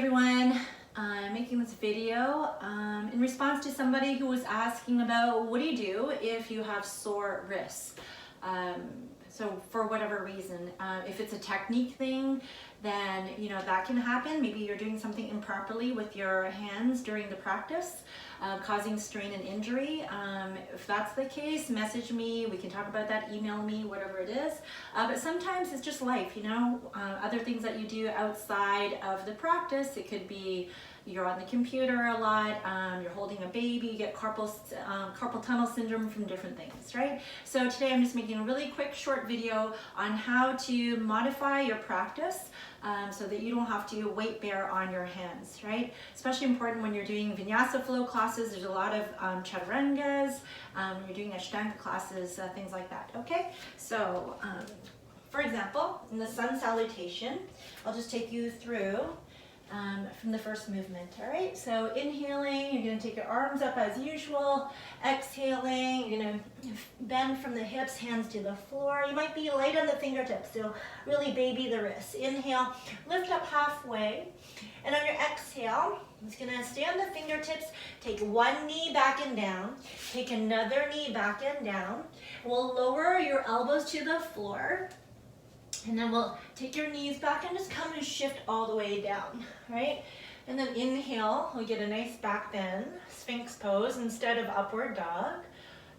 everyone, I'm making this video in response to somebody who was asking about what do you do if you have sore wrists. So for whatever reason, if it's a technique thing, then that can happen. Maybe you're doing something improperly with your hands during the practice, causing strain and injury. If that's the case, message me. We can talk about that, email me, whatever it is. But sometimes it's just life, other things that you do outside of the practice. It could be you're on the computer a lot, you're holding a baby, you get carpal tunnel syndrome from different things, right? So today I'm just making a really quick short video on how to modify your practice so that you don't have to weight bear on your hands, right? Especially important when you're doing vinyasa flow classes. There's a lot of chaturangas, you're doing ashtanga classes, things like that, okay? So for example, in the sun salutation, I'll just take you through from the first movement, all right? So inhaling, you're gonna take your arms up as usual. Exhaling, you're gonna bend from the hips, hands to the floor. You might be light on the fingertips, so really baby the wrists. Inhale, lift up halfway. And on your exhale, it's gonna stay on the fingertips, take one knee back and down, take another knee back and down. We'll lower your elbows to the floor. And then we'll take your knees back and just come and shift all the way down, right? And then inhale, we get a nice back bend, Sphinx pose instead of upward dog.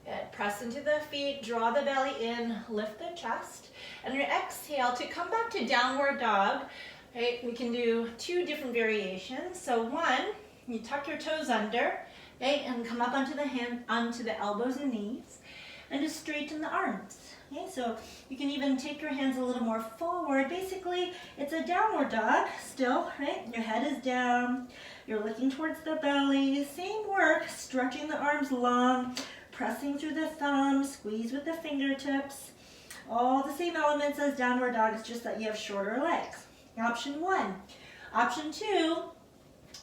Good. Press into the feet, draw the belly in, lift the chest. And your exhale to come back to downward dog, right? We can do two different variations. So one, you tuck your toes under, right? And come up onto the elbows and knees, and just straighten the arms. Okay, so you can even take your hands a little more forward. Basically, it's a downward dog still, right? Your head is down, you're looking towards the belly. Same work, stretching the arms long, pressing through the thumbs, squeeze with the fingertips. All the same elements as downward dog, it's just that you have shorter legs. Option one. Option two,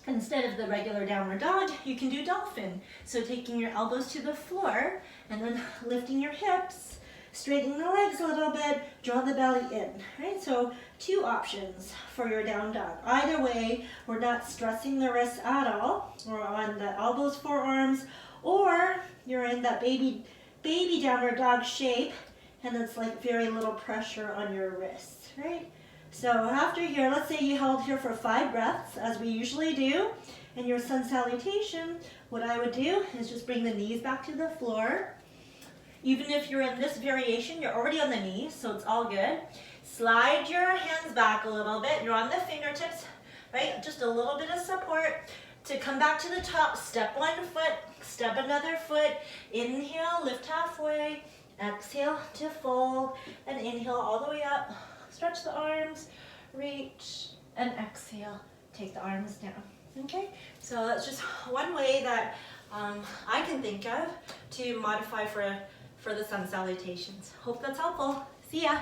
instead of the regular downward dog, you can do dolphin. So taking your elbows to the floor and then lifting your hips, straightening the legs a little bit, draw the belly in, right? So two options for your down dog. Either way, we're not stressing the wrists at all. We're on the elbows, forearms, or you're in that baby downward dog shape, and it's like very little pressure on your wrists, right? So after here, let's say you held here for 5 breaths, as we usually do. In your sun salutation, what I would do is just bring the knees back to the floor. Even if you're in this variation, you're already on the knees, so it's all good. Slide your hands back a little bit. You're on the fingertips, right? Just a little bit of support to come back to the top. Step one foot, step another foot. Inhale, lift halfway. Exhale to fold, and inhale all the way up. Stretch the arms, reach, and exhale. Take the arms down, okay? So that's just one way that I can think of to modify for the sun salutations. Hope that's helpful. See ya.